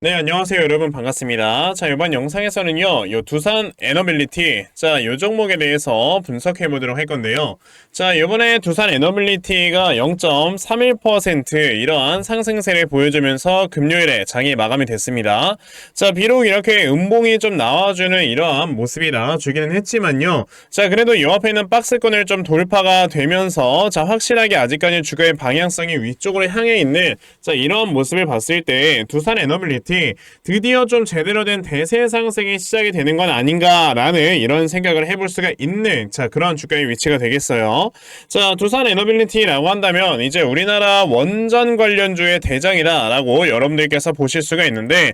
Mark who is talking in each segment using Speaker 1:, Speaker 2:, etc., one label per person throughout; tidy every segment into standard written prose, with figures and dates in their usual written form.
Speaker 1: 네, 안녕하세요. 여러분 반갑습니다. 자, 이번 영상에서는요, 요 두산 에너빌리티, 자, 요 종목에 대해서 분석해 보도록 할 건데요. 자, 이번에 두산 에너빌리티가 0.31% 이러한 상승세를 보여주면서 금요일에 장이 마감이 됐습니다. 자, 비록 이렇게 음봉이 좀 나와주는 이러한 모습이 나와주기는 했지만요. 자, 그래도 이 앞에 있는 박스권을 좀 돌파가 되면서, 자, 확실하게 아직까지 주가의 방향성이 위쪽으로 향해 있는, 자, 이러한 모습을 봤을 때 두산 에너빌리티 드디어 좀 제대로 된 대세 상승이 시작이 되는 건 아닌가라는 이런 생각을 해볼 수가 있는, 자, 그런 주가의 위치가 되겠어요. 자, 두산 에너빌리티라고 한다면 이제 우리나라 원전 관련주의 대장이다라고 여러분들께서 보실 수가 있는데,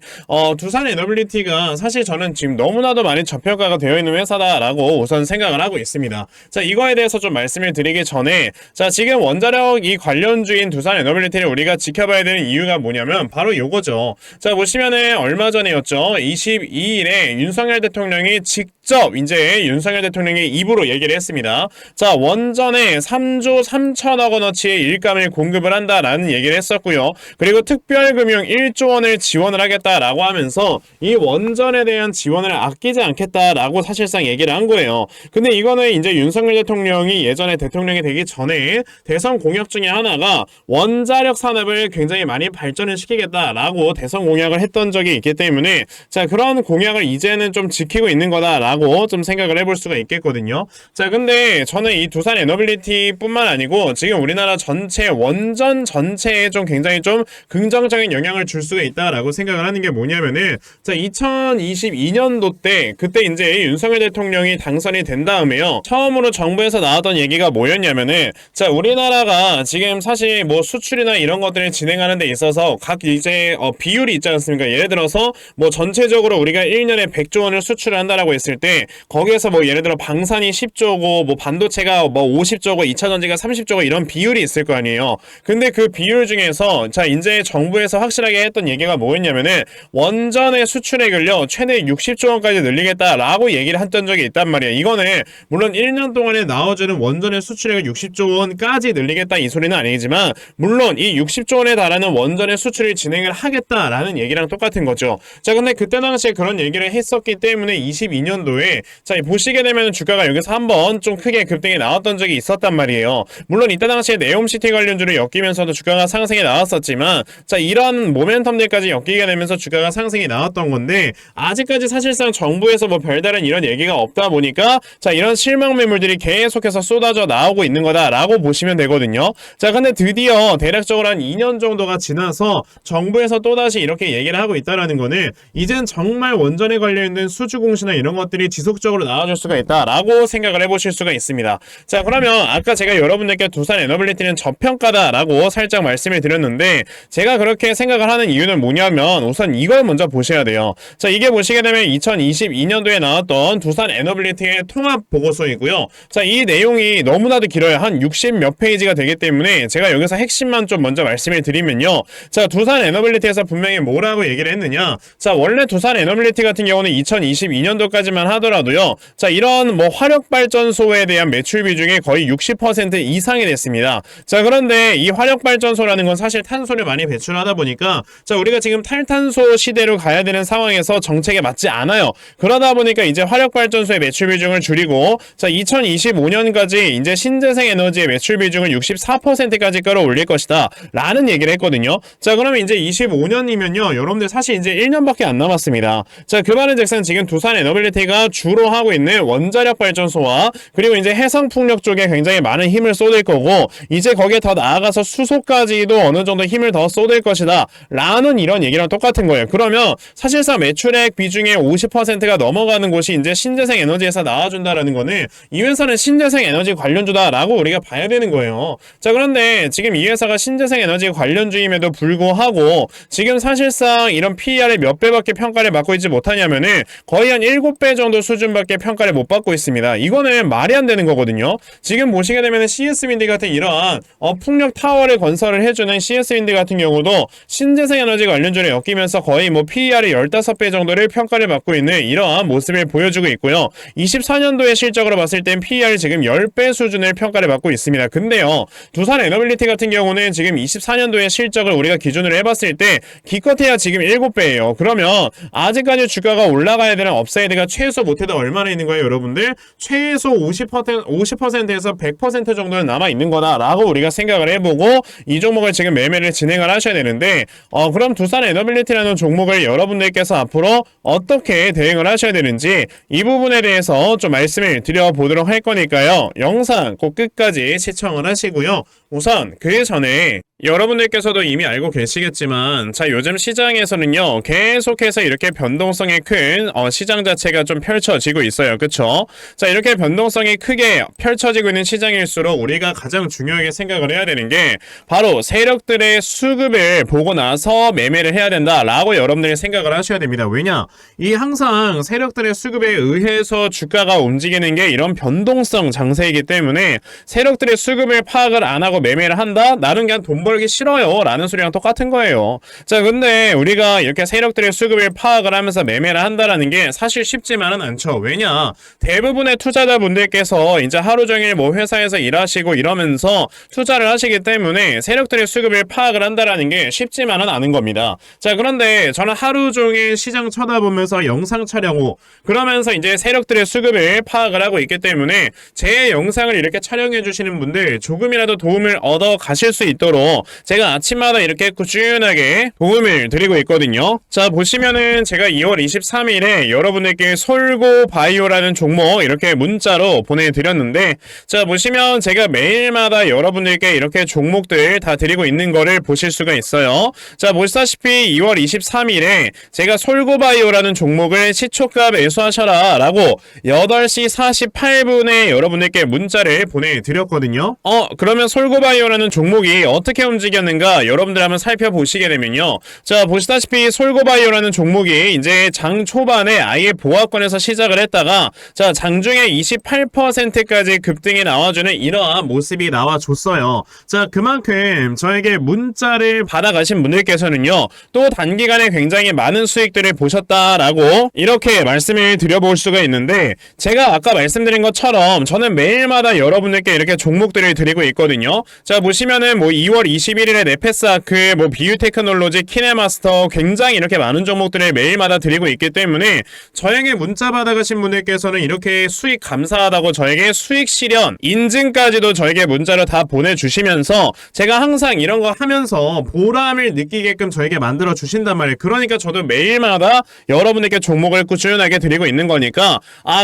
Speaker 1: 두산 에너빌리티가 사실 저는 지금 너무나도 많이 저평가가 되어 있는 회사다라고 우선 생각을 하고 있습니다. 자, 이거에 대해서 좀 말씀을 드리기 전에, 자, 지금 원자력 이 관련주인 두산 에너빌리티를 우리가 지켜봐야 되는 이유가 뭐냐면 바로 요거죠. 자, 보시면은 얼마 전에였죠. 22일에 윤석열 대통령이 직접 이제 윤석열 대통령이 입으로 얘기를 했습니다. 자, 원전에 3조 3천억 원어치의 일감을 공급을 한다라는 얘기를 했었고요. 그리고 특별금융 1조 원을 지원을 하겠다라고 하면서 이 원전에 대한 지원을 아끼지 않겠다라고 사실상 얘기를 한 거예요. 근데 이거는 이제 윤석열 대통령이 예전에 대통령이 되기 전에 대선 공약 중에 하나가 원자력 산업을 굉장히 많이 발전을 시키겠다라고 대선 공약을 했던 적이 있기 때문에, 자, 그런 공약을 이제는 좀 지키고 있는 거다라고 좀 생각을 해볼 수가 있겠거든요. 자, 근데 저는 이 두산 에너빌리티 뿐만 아니고 지금 우리나라 전체 원전 전체에 좀 굉장히 좀 긍정적인 영향을 줄 수가 있다라고 생각을 하는 게 뭐냐면은, 자, 2022년도 때 그때 이제 윤석열 대통령이 당선이 된 다음에요, 처음으로 정부에서 나왔던 얘기가 뭐였냐면은, 자, 우리나라가 지금 사실 뭐 수출이나 이런 것들을 진행하는 데 있어서 각 이제 비율이 있지 않습니까? 예를 들어서 뭐 전체적으로 우리가 1년에 100조 원을 수출을 한다라고 했을 때 거기에서 뭐 예를 들어 방산이 10조고 뭐 반도체가 뭐 50조고 2차전지가 30조고 이런 비율이 있을 거 아니에요. 근데 그 비율 중에서, 자, 이제 정부에서 확실하게 했던 얘기가 뭐였냐면은 원전의 수출액을요 최대 60조 원까지 늘리겠다라고 얘기를 했던 적이 있단 말이에요. 이거는 물론 1년 동안에 나와주는 원전의 수출액을 60조 원까지 늘리겠다 이 소리는 아니지만, 물론 이 60조 원에 달하는 원전의 수출을 진행을 하겠다라는 얘기랑 똑같은 거죠. 자, 근데 그때 당시에 그런 얘기를 했었기 때문에 22년도에 자, 보시게 되면 주가가 여기서 한번 좀 크게 급등이 나왔던 적이 있었단 말이에요. 물론 이때 당시에 네옴시티 관련주를 엮이면서도 주가가 상승이 나왔었지만, 자, 이런 모멘텀들까지 엮이게 되면서 주가가 상승이 나왔던 건데, 아직까지 사실상 정부에서 뭐 별다른 이런 얘기가 없다 보니까, 자, 이런 실망 매물들이 계속해서 쏟아져 나오고 있는 거다라고 보시면 되거든요. 자, 근데 드디어 대략적으로 한 2년 정도가 지나서 정부에서 또다시 이렇게 얘기를 하고 있다라는 거는 이젠 정말 원전에 관련된 수주 공시나 이런 것들이 지속적으로 나와줄 수가 있다라고 생각을 해보실 수가 있습니다. 자, 그러면 아까 제가 여러분들께 두산 에너빌리티는 저평가다라고 살짝 말씀을 드렸는데, 제가 그렇게 생각을 하는 이유는 뭐냐면 우선 이걸 먼저 보셔야 돼요. 자, 이게 보시게 되면 2022년도에 나왔던 두산 에너빌리티의 통합 보고서이고요. 자, 이 내용이 너무나도 길어요. 한 60 몇 페이지가 되기 때문에 제가 여기서 핵심만 좀 먼저 말씀을 드리면요. 자, 두산 에너빌리티에서 분명히 뭐라고 얘기를 했느냐. 자, 원래 두산 에너빌리티 같은 경우는 2022년도까지만 하더라도요, 자, 이런 뭐 화력발전소에 대한 매출 비중이 거의 60% 이상이 됐습니다. 자, 그런데 이 화력발전소라는 건 사실 탄소를 많이 배출하다 보니까, 자, 우리가 지금 탈탄소 시대로 가야 되는 상황에서 정책에 맞지 않아요. 그러다 보니까 이제 화력발전소의 매출 비중을 줄이고, 자, 2025년까지 이제 신재생 에너지의 매출 비중을 64%까지 끌어올릴 것이다 라는 얘기를 했거든요. 자, 그러면 이제 25년이면요 여러분들 사실 이제 1년밖에 안 남았습니다. 자, 그 말은즉슨 지금 두산 에너빌리티가 주로 하고 있는 원자력 발전소와 그리고 이제 해상풍력 쪽에 굉장히 많은 힘을 쏟을 거고, 이제 거기에 더 나아가서 수소까지도 어느 정도 힘을 더 쏟을 것이다 라는 이런 얘기랑 똑같은 거예요. 그러면 사실상 매출액 비중의 50%가 넘어가는 곳이 이제 신재생 에너지에서 나와준다라는 거는 이 회사는 신재생 에너지 관련주다라고 우리가 봐야 되는 거예요. 자, 그런데 지금 이 회사가 신재생 에너지 관련주임에도 불구하고 지금 사실상 이런 PER의 몇 배밖에 평가를 받고 있지 못하냐면은 거의 한 7배 정도 수준밖에 평가를 못 받고 있습니다. 이거는 말이 안 되는 거거든요. 지금 보시게 되면은 CS윈드 같은 이러한 풍력 타워를 건설을 해주는 CS윈드 같은 경우도 신재생 에너지 관련주를 엮이면서 거의 뭐 PER의 15배 정도를 평가를 받고 있는 이러한 모습을 보여주고 있고요. 24년도의 실적으로 봤을 땐 PER 지금 10배 수준을 평가를 받고 있습니다. 근데요, 두산 에너빌리티 같은 경우는 지금 24년도의 실적을 우리가 기준으로 해봤을 때 기껏해야 지금 7배예요. 그러면 아직까지 주가가 올라가야 되는 업사이드가 최소 못해도 얼마나 있는 거예요, 여러분들? 최소 50%에서 100% 정도는 남아 있는 거다라고 우리가 생각을 해보고 이 종목을 지금 매매를 진행을 하셔야 되는데, 그럼 두산 에너빌리티라는 종목을 여러분들께서 앞으로 어떻게 대응을 하셔야 되는지 이 부분에 대해서 좀 말씀을 드려보도록 할 거니까요. 영상 꼭 끝까지 시청을 하시고요. 우선 그 전에 여러분들께서도 이미 알고 계시겠지만, 자, 요즘 시장에서는요 계속해서 이렇게 변동성이 큰 시장 자체가 좀 펼쳐지고 있어요. 그쵸? 자, 이렇게 변동성이 크게 펼쳐지고 있는 시장일수록 우리가 가장 중요하게 생각을 해야 되는 게 바로 세력들의 수급을 보고 나서 매매를 해야 된다라고 여러분들이 생각을 하셔야 됩니다. 왜냐? 이 항상 세력들의 수급에 의해서 주가가 움직이는 게 이런 변동성 장세이기 때문에 세력들의 수급을 파악을 안 하고 매매를 한다? 나는 그냥 돈 벌기 싫어요 라는 소리랑 똑같은 거예요. 자, 근데 우리가 이렇게 세력들의 수급을 파악을 하면서 매매를 한다라는 게 사실 쉽지만은 않죠. 왜냐? 대부분의 투자자분들께서 이제 하루 종일 뭐 회사에서 일하시고 이러면서 투자를 하시기 때문에 세력들의 수급을 파악을 한다라는 게 쉽지만은 않은 겁니다. 자, 그런데 저는 하루 종일 시장 쳐다보면서 영상 촬영 후 그러면서 이제 세력들의 수급을 파악을 하고 있기 때문에 제 영상을 이렇게 촬영해 주시는 분들 조금이라도 도움을 얻어 가실 수 있도록 제가 아침마다 이렇게 꾸준하게 도움을 드리고 있거든요. 자, 보시면은 제가 2월 23일에 여러분들께 솔고바이오라는 종목 이렇게 문자로 보내드렸는데, 자, 보시면 제가 매일마다 여러분들께 이렇게 종목들 다 드리고 있는 거를 보실 수가 있어요. 자, 보시다시피 2월 23일에 제가 솔고바이오라는 종목을 시초가 매수하셔라 라고 8시 48분에 여러분들께 문자를 보내드렸거든요. 그러면 솔고바이오라는 종목이 어떻게 움직였는가 여러분들 한번 살펴보시게 되면요. 자, 보시다시피 솔고바이오라는 종목이 이제 장 초반에 아예 보합권에서 시작을 했다가 자, 장중에 28%까지 급등이 나와주는 이러한 모습이 나와줬어요. 자, 그만큼 저에게 문자를 받아가신 분들께서는요 또 단기간에 굉장히 많은 수익들을 보셨다라고 이렇게 말씀을 드려볼 수가 있는데, 제가 아까 말씀드린 것처럼 저는 매일마다 여러분들께 이렇게 종목들을 드리고 있거든요. 자, 보시면은 뭐 2월 21일에 네페스아크, 뭐 비유테크놀로지, 키네마스터 굉장히 이렇게 많은 종목들을 매일마다 드리고 있기 때문에 저에게 문자 받아가신 분들께서는 이렇게 수익 감사하다고 저에게 수익 실현 인증까지도 저에게 문자로 다 보내주시면서 제가 항상 이런 거 하면서 보람을 느끼게끔 저에게 만들어 주신단 말이에요. 그러니까 저도 매일마다 여러분들께 종목을 꾸준하게 드리고 있는 거니까,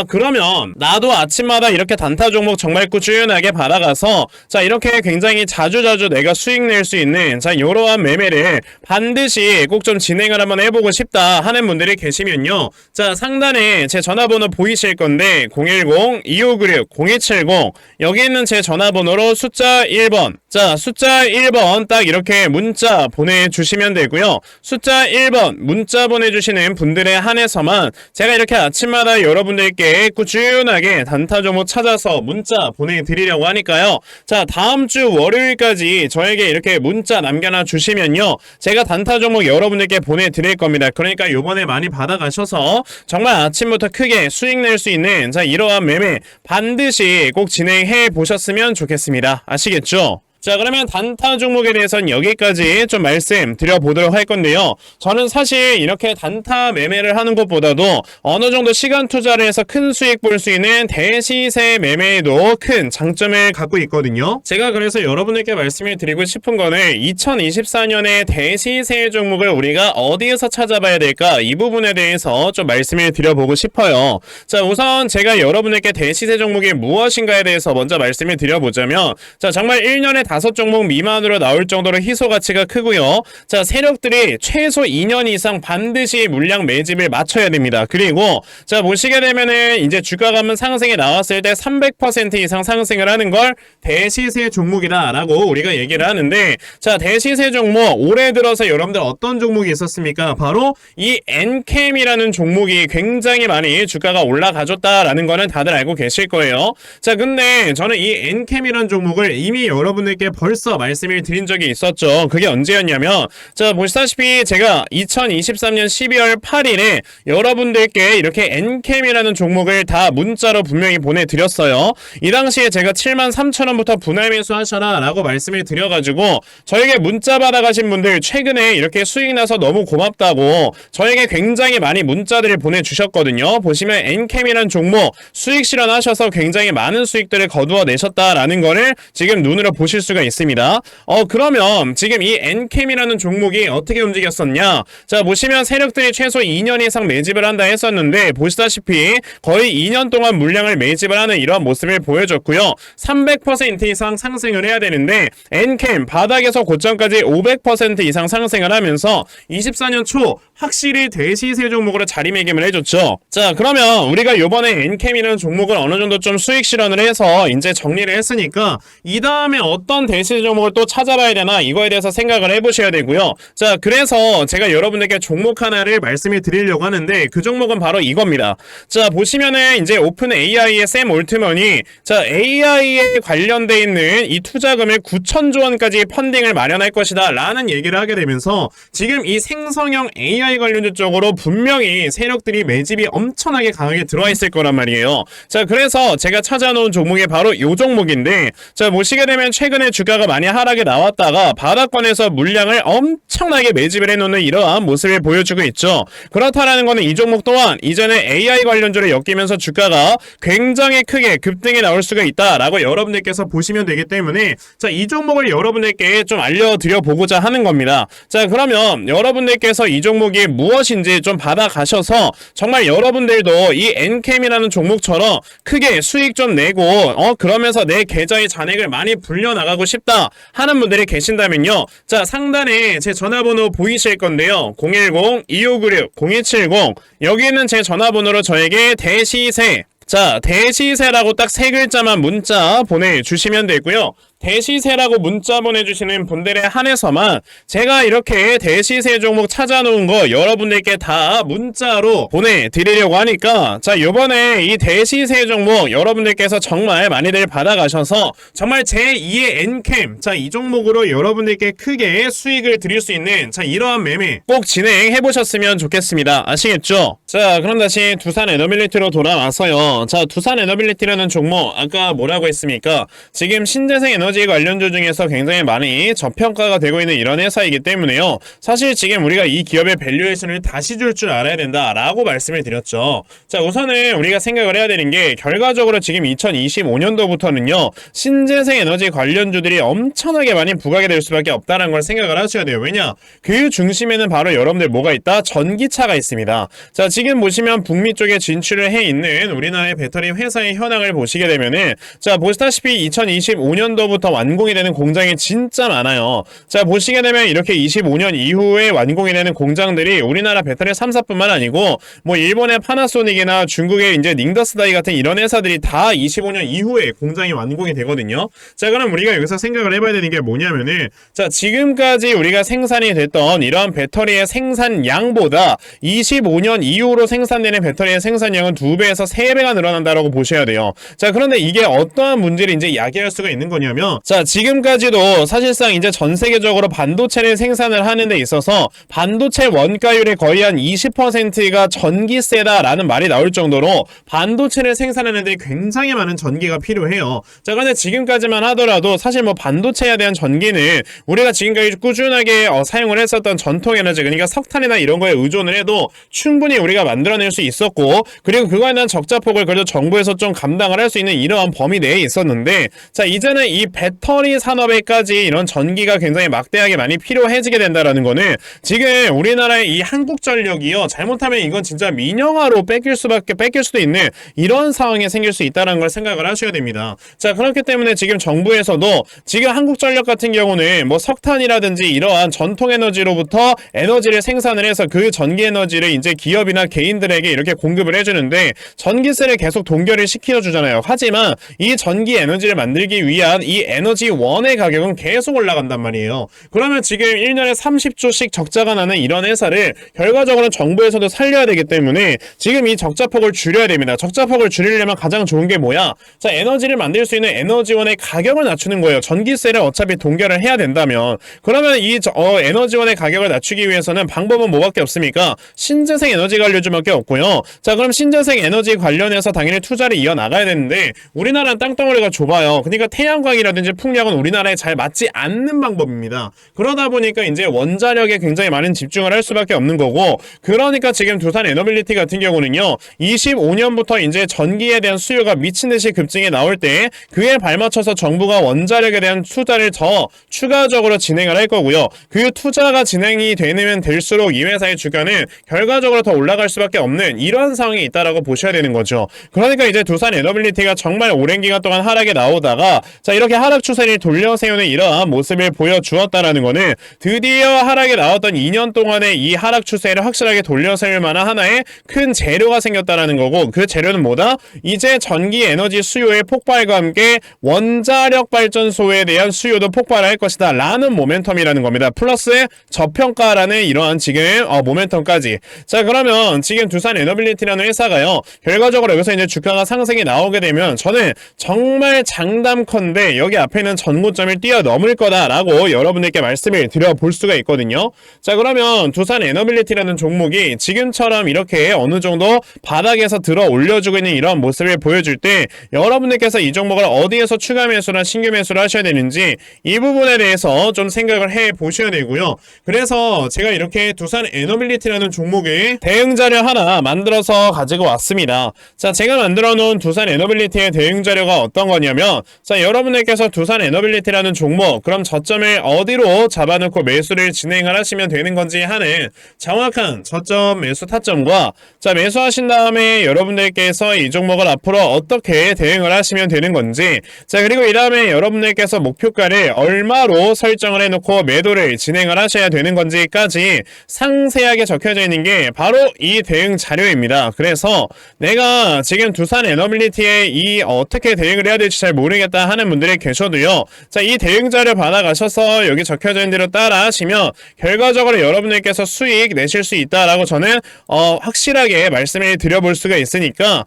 Speaker 1: 그러면 나도 아침마다 이렇게 단타 종목 정말 꾸준하게 받아가서 자, 이렇게 굉장히 자주자주 내가 수익 낼 수 있는 자, 이러한 매매를 반드시 꼭 좀 진행을 한번 해보고 싶다 하는 분들이 계시면요, 자, 상단에 제 전화번호 보이실 건데 010-2596-0270 여기 있는 제 전화번호로 숫자 1번, 자, 숫자 1번 딱 이렇게 문자 보내주시면 되고요. 숫자 1번 문자 보내주시는 분들에 한해서만 제가 이렇게 아침마다 여러분들께 꾸준하게 단타 종목 찾아서 문자 보내드리려고 하니까요. 자, 다음주 월요일까지 저에게 이렇게 문자 남겨놔 주시면요 제가 단타 종목 여러분들께 보내드릴 겁니다. 그러니까 요번에 많이 받아가셔서 정말 아침부터 크게 수익 낼 수 있는 자, 이러한 매매 반드시 꼭 진행해 보셨으면 좋겠습니다. 아시겠죠? 자, 그러면 단타 종목에 대해서는 여기까지 좀 말씀드려보도록 할 건데요. 저는 사실 이렇게 단타 매매를 하는 것보다도 어느 정도 시간 투자를 해서 큰 수익 볼 수 있는 대시세 매매에도 큰 장점을 갖고 있거든요. 제가 그래서 여러분들께 말씀을 드리고 싶은 거는 2024년에 대시세 종목을 우리가 어디에서 찾아봐야 될까, 이 부분에 대해서 좀 말씀을 드려보고 싶어요. 자, 우선 제가 여러분들께 대시세 종목이 무엇인가에 대해서 먼저 말씀을 드려보자면, 자, 정말 1년에 5종목 미만으로 나올 정도로 희소 가치가 크고요. 자, 세력들이 최소 2년 이상 반드시 물량 매집을 맞춰야 됩니다. 그리고 자, 보시게 되면은 이제 주가가 한번 상승이 나왔을 때 300% 이상 상승을 하는 걸 대시세 종목이다라고 우리가 얘기를 하는데, 자, 대시세 종목 올해 들어서 여러분들 어떤 종목이 있었습니까? 바로 이 엔캠이라는 종목이 굉장히 많이 주가가 올라가줬다라는 거는 다들 알고 계실 거예요. 자, 근데 저는 이 엔캠이라는 종목을 이미 여러분들께 여러분들께 벌써 말씀을 드린 적이 있었죠. 그게 언제였냐면 자 보시다시피 제가 2023년 12월 8일에 여러분들께 이렇게 엔캠이라는 종목을 다 문자로 분명히 보내드렸어요. 이 당시에 제가 73,000원부터 분할 매수하셔라 라고 말씀을 드려가지고 저에게 문자 받아가신 분들 최근에 이렇게 수익 나서 너무 고맙다고 저에게 굉장히 많이 문자들을 보내주셨거든요. 보시면 엔캠이라는 종목 수익 실현하셔서 굉장히 많은 수익들을 거두어 내셨다라는 거를 지금 눈으로 보실 수가 있습니다. 그러면 지금 이 엔캠이라는 종목이 어떻게 움직였었냐? 자 보시면 세력들이 최소 2년 이상 매집을 한다 했었는데 보시다시피 거의 2년 동안 물량을 매집을 하는 이러한 모습을 보여줬고요. 300% 이상 상승을 해야 되는데 엔캠 바닥에서 고점까지 500% 이상 상승을 하면서 24년 초 확실히 대시세 종목으로 자리매김을 해줬죠. 자 그러면 우리가 요번에 엔캠이라는 종목을 어느 정도 좀 수익 실현을 해서 이제 정리를 했으니까 이 다음에 어떤 대시세 종목을 또 찾아봐야 되나 이거에 대해서 생각을 해보셔야 되고요. 자 그래서 제가 여러분들께 종목 하나를 말씀을 드리려고 하는데 그 종목은 바로 이겁니다. 자 보시면은 이제 오픈 AI의 샘 올트먼이 자 AI에 관련돼 있는 이 투자금을 9,000조 원까지 펀딩을 마련할 것이다 라는 얘기를 하게 되면서 지금 이 생성형 AI 관련주 쪽으로 분명히 세력들이 매집이 엄청나게 강하게 들어와 있을 거란 말이에요. 자 그래서 제가 찾아놓은 종목이 바로 이 종목인데 자 보시게 되면 최근에 주가가 많이 하락에 나왔다가 바닥권에서 물량을 엄청나게 매집을 해놓는 이러한 모습을 보여주고 있죠. 그렇다라는 거는 이 종목 또한 이전에 AI 관련주를 엮이면서 주가가 굉장히 크게 급등이 나올 수가 있다라고 여러분들께서 보시면 되기 때문에 자 이 종목을 여러분들께 좀 알려드려 보고자 하는 겁니다. 자 그러면 여러분들께서 이 종목이 무엇인지 좀 받아가셔서 정말 여러분들도 이 엔캠이라는 종목처럼 크게 수익 좀 내고 그러면서 내 계좌의 잔액을 많이 불려나가고 싶다 하는 분들이 계신다면요. 자 상단에 제 전화번호 보이실 건데요. 010-2596-0270 여기 있는 제 전화번호로 저에게 대시세 자 대시세라고 딱 세 글자만 문자 보내주시면 되고요. 대시세라고 문자 보내주시는 분들에 한해서만 제가 이렇게 대시세 종목 찾아놓은 거 여러분들께 다 문자로 보내드리려고 하니까 자 요번에 이 대시세 종목 여러분들께서 정말 많이들 받아가셔서 정말 제2의 엔캠 자 이 종목으로 여러분들께 크게 수익을 드릴 수 있는 자 이러한 매매 꼭 진행해보셨으면 좋겠습니다. 아시겠죠? 자 그럼 다시 두산 에너빌리티로 돌아와서요. 자 두산 에너빌리티라는 종목 아까 뭐라고 했습니까? 지금 신재생 에너지 관련주 중에서 굉장히 많이 저평가가 되고 있는 이런 회사이기 때문에요. 사실 지금 우리가 이 기업의 밸류에이션을 다시 줄 줄 알아야 된다라고 말씀을 드렸죠. 자 우선은 우리가 생각을 해야 되는 게 결과적으로 지금 2025년도부터는요. 신재생 에너지 관련주들이 엄청나게 많이 부각이 될 수밖에 없다는 걸 생각을 하셔야 돼요. 왜냐? 그 중심에는 바로 여러분들 뭐가 있다? 전기차가 있습니다. 자 지금 보시면 북미 쪽에 진출을 해 있는 우리나라의 배터리 회사의 현황을 보시게 되면은 자 보시다시피 2025년도부터 완공이 되는 공장이 진짜 많아요. 자 보시게 되면 이렇게 25년 이후에 완공이 되는 공장들이 우리나라 배터리 3사뿐만 아니고 뭐 일본의 파나소닉이나 중국의 이제 닝더스다이 같은 이런 회사들이 다 25년 이후에 공장이 완공이 되거든요. 자 그럼 우리가 여기서 생각을 해봐야 되는 게 뭐냐면은 자 지금까지 우리가 생산이 됐던 이러한 배터리의 생산량보다 25년 이후로 생산되는 배터리의 생산량은 2배에서 3배가 늘어난다라고 보셔야 돼요. 자 그런데 이게 어떠한 문제를 이제 야기할 수가 있는 거냐면 자 지금까지도 사실상 이제 전 세계적으로 반도체를 생산을 하는 데 있어서 반도체 원가율의 거의 한 20%가 전기세다라는 말이 나올 정도로 반도체를 생산하는 데 굉장히 많은 전기가 필요해요. 자 근데 지금까지만 하더라도 사실 뭐 반도체에 대한 전기는 우리가 지금까지 꾸준하게 사용을 했었던 전통 에너지 그러니까 석탄이나 이런 거에 의존을 해도 충분히 우리가 만들어낼 수 있었고 그리고 그거에 대한 적자폭을 그래도 정부에서 좀 감당을 할 수 있는 이러한 범위 내에 있었는데 자 이제는 이 배터리 산업에까지 이런 전기가 굉장히 막대하게 많이 필요해지게 된다라는 거는 지금 우리나라의 이 한국전력이요 잘못하면 이건 진짜 민영화로 뺏길 수도 있는 이런 상황이 생길 수 있다는 걸 생각을 하셔야 됩니다. 자 그렇기 때문에 지금 정부에서도 지금 한국전력 같은 경우는 뭐 석탄이라든지 이러한 전통 에너지로부터 에너지를 생산을 해서 그 전기 에너지를 이제 기업이나 개인들에게 이렇게 공급을 해주는데 전기세를 계속 동결을 시켜주잖아요. 하지만 이 전기 에너지를 만들기 위한 이 에너지원의 가격은 계속 올라간단 말이에요. 그러면 지금 1년에 30조씩 적자가 나는 이런 회사를 결과적으로 정부에서도 살려야 되기 때문에 지금 이 적자폭을 줄여야 됩니다. 적자폭을 줄이려면 가장 좋은 게 뭐야? 자, 에너지를 만들 수 있는 에너지원의 가격을 낮추는 거예요. 전기세를 어차피 동결을 해야 된다면. 그러면 이 에너지원의 가격을 낮추기 위해서는 방법은 뭐밖에 없습니까? 신재생 에너지 관료주밖에 없고요. 자, 그럼 신재생 에너지 관련해서 당연히 투자를 이어나가야 되는데 우리나라는 땅덩어리가 좁아요. 그러니까 태양광이라든지 풍력은 우리나라에 잘 맞지 않는 방법입니다. 그러다 보니까 이제 원자력에 굉장히 많은 집중을 할 수밖에 없는 거고, 그러니까 지금 두산 에너빌리티 같은 경우는요 25년부터 이제 전기에 대한 수요가 미친듯이 급증해 나올 때 그에 발맞춰서 정부가 원자력에 대한 투자를 더 추가적으로 진행을 할 거고요. 그 투자가 진행이 되면 될수록 이 회사의 주가는 결과적으로 더 올라갈 수밖에 없는 이러한 상황이 있다라고 보셔야 되는 거죠. 그러니까 이제 두산 에너빌리티가 정말 오랜 기간 동안 하락에 나오다가 자, 이렇게 하락 추세를 돌려세우는 이러한 모습을 보여주었다라는 거는 드디어 하락에 나왔던 2년 동안의 이 하락 추세를 확실하게 돌려세울 만한 하나의 큰 재료가 생겼다라는 거고, 그 재료는 뭐다? 이제 전기 에너지 수요의 폭발과 함께 원자력 발전소에 대한 수요도 폭발할 것이다 라는 모멘텀이라는 겁니다. 플러스 저평가라는 이러한 지금 모멘텀까지. 자, 그러면 지금 두산 에너빌리티라는 회사가요 결과적으로 여기서 이제 주가가 상승이 나오게 되면 저는 정말 장담컨대 여기 앞에는 전고점을 뛰어넘을 거다라고 여러분들께 말씀을 드려볼 수가 있거든요. 자, 그러면 두산 에너빌리티라는 종목이 지금처럼 이렇게 어느 정도 바닥에서 들어 올려주고 있는 이런 모습을 보여줄 때 여러분들께서 이 종목을 어디에서 추가 매수나 신규 매수를 하셔야 되는지 이 부분에 대해서 좀 생각을 해 보셔야 되고요. 그래서 제가 이렇게 두산 에너빌리티라는 종목의 대응 자료 하나 만들어서 가지고 왔습니다. 자, 제가 만들어 놓은 두산 에너빌리티의 대응 자료가 어떤 거냐면, 자, 여러분들께서 두산 에너빌리티라는 종목 그럼 저점을 어디로 잡아놓고 매수를 진행을 하시면 되는 건지 하는 정확한 저점 매수 타점과, 자, 매수하신 다음에 여러분들께서 이 종목을 앞으로 어떻게 대응을 하시면 되는 건지, 자, 그리고 이 다음에 여러분들께서 목표가를 얼마로 설정을 해놓고 매도를 진행을 하셔야 되는 건지까지 상세하게 적혀져 있는 게 바로 이 대응 자료입니다. 그래서 내가 지금 두산 에너빌리티에 이 어떻게 대응을 해야 될지 잘 모르겠다 하는 분들이 계셔도요, 자, 이 대응 자료 받아가셔서 여기 적혀져 있는 대로 따라 하시면 결과적으로 여러분들께서 수익 내실 수 있다라고 저는 확실하게 말씀을 드려볼 수가 있으니까,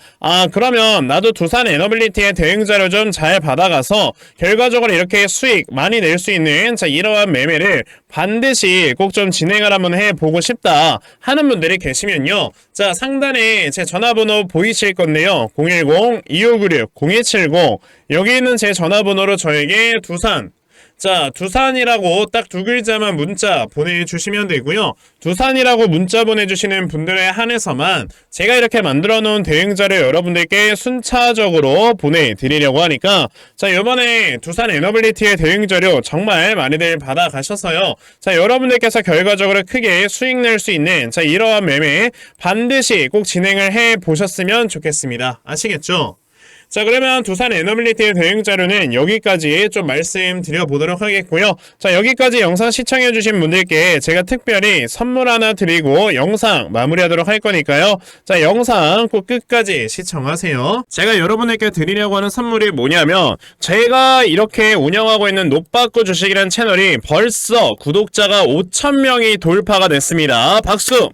Speaker 1: 그러면 나도 두산 에너빌리티의 대응 자료 좀 잘 받아가서 결과적으로 이렇게 수익 많이 낼 수 있는, 자, 이러한 매매를 반드시 꼭 좀 진행을 한번 해보고 싶다 하는 분들이 계시면요, 자, 상단에 제 전화번호 보이실 건데요, 010-2596-0270 여기 있는 제 전화번호로 저에게 두산이라고 딱 두 글자만 문자 보내주시면 되고요. 두산이라고 문자 보내주시는 분들에 한해서만 제가 이렇게 만들어 놓은 대응자료 여러분들께 순차적으로 보내드리려고 하니까, 자, 요번에 두산 에너빌리티의 대응자료 정말 많이들 받아가셔서요, 자, 여러분들께서 결과적으로 크게 수익 낼 수 있는, 자, 이러한 매매 반드시 꼭 진행을 해 보셨으면 좋겠습니다. 아시겠죠? 자, 그러면 두산 에너빌리티의 대응 자료는 여기까지 좀 말씀드려보도록 하겠고요. 자, 여기까지 영상 시청해주신 분들께 제가 특별히 선물 하나 드리고 영상 마무리하도록 할 거니까요. 자, 영상 꼭 끝까지 시청하세요. 제가 여러분에게 드리려고 하는 선물이 뭐냐면, 제가 이렇게 운영하고 있는 노빠꾸 주식이라는 채널이 벌써 구독자가 5,000명이 돌파가 됐습니다. 박수!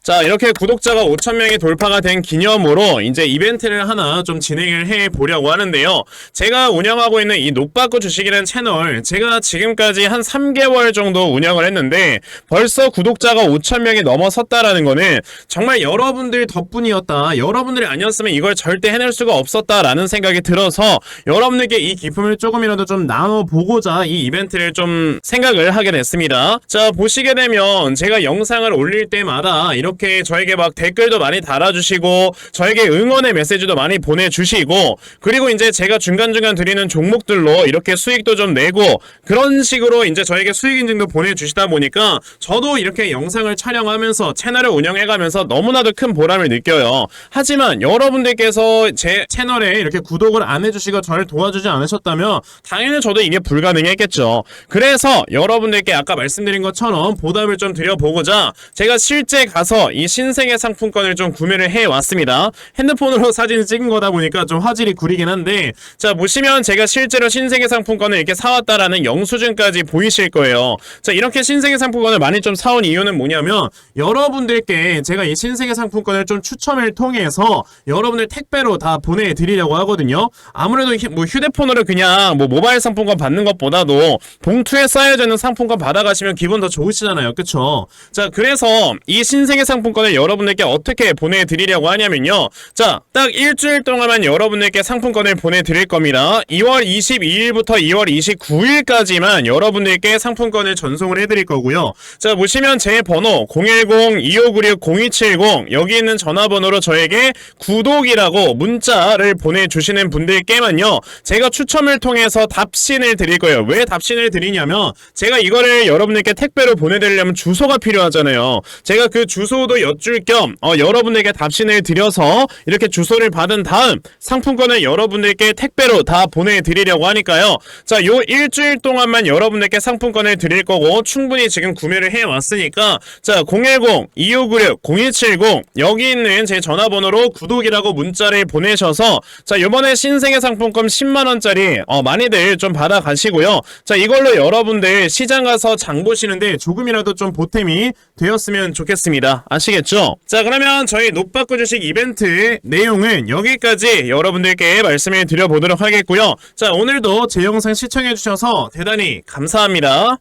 Speaker 1: 자, 이렇게 구독자가 5,000명이 돌파가 된 기념으로 이제 이벤트를 하나 좀 진행을 해 보려고 하는데요. 제가 운영하고 있는 이 노빠꾸 주식이라는 채널, 제가 지금까지 한 3개월 정도 운영을 했는데 벌써 구독자가 5,000명이 넘어섰다라는 거는 정말 여러분들 덕분이었다, 여러분들이 아니었으면 이걸 절대 해낼 수가 없었다라는 생각이 들어서 여러분들께 이 기쁨을 조금이라도 좀 나눠보고자 이 이벤트를 좀 생각을 하게 됐습니다. 자, 보시게 되면 제가 영상을 올릴 때마다 이렇게 저에게 막 댓글도 많이 달아주시고 저에게 응원의 메시지도 많이 보내주시고, 그리고 이제 제가 중간중간 드리는 종목들로 이렇게 수익도 좀 내고 그런 식으로 이제 저에게 수익 인증도 보내주시다 보니까 저도 이렇게 영상을 촬영하면서 채널을 운영해가면서 너무나도 큰 보람을 느껴요. 하지만 여러분들께서 제 채널에 이렇게 구독을 안 해주시고 저를 도와주지 않으셨다면 당연히 저도 이게 불가능했겠죠. 그래서 여러분들께 아까 말씀드린 것처럼 보답을 좀 드려보고자 제가 실제 가서 해서 이 신세계 상품권을 좀 구매를 해왔습니다. 핸드폰으로 사진을 찍은 거다 보니까 좀 화질이 구리긴 한데, 자 보시면 제가 실제로 신세계 상품권을 이렇게 사왔다라는 영수증까지 보이실 거예요. 자 이렇게 신세계 상품권을 많이 좀 사온 이유는 뭐냐면, 여러분들께 제가 이 신세계 상품권을 좀 추첨을 통해서 여러분들 택배로 다 보내드리려고 하거든요. 아무래도 뭐 휴대폰으로 그냥 뭐 모바일 상품권 받는 것보다도 봉투에 쌓여져 있는 상품권 받아가시면 기분 더 좋으시잖아요. 그쵸? 자 그래서 이 신세계 상품권을 여러분들께 어떻게 보내드리려고 하냐면요, 자 딱 일주일 동안만 여러분들께 상품권을 보내드릴 겁니다. 2월 22일부터 2월 29일까지만 여러분들께 상품권을 전송을 해드릴 거고요. 자 보시면 제 번호 010-2596-0270 여기 있는 전화번호로 저에게 구독이라고 문자를 보내주시는 분들께만요, 제가 추첨을 통해서 답신을 드릴 거예요. 왜 답신을 드리냐면, 제가 이거를 여러분들께 택배로 보내드리려면 주소가 필요하잖아요. 제가 그 주소도 여쭐 겸 여러분들께 답신을 드려서 이렇게 주소를 받은 다음 상품권을 여러분들께 택배로 다 보내드리려고 하니까요. 자, 요 일주일 동안만 여러분들께 상품권을 드릴 거고, 충분히 지금 구매를 해왔으니까 자 010-2596-0270 여기 있는 제 전화번호로 구독이라고 문자를 보내셔서 자 요번에 신세계 상품권 10만원짜리 많이들 좀 받아가시고요. 자 이걸로 여러분들 시장 가서 장 보시는데 조금이라도 좀 보탬이 되었으면 좋겠습니다. 아시겠죠? 자 그러면 저희 노빠꾸 주식 이벤트 내용은 여기까지 여러분들께 말씀을 드려보도록 하겠고요. 자 오늘도 제 영상 시청해주셔서 대단히 감사합니다.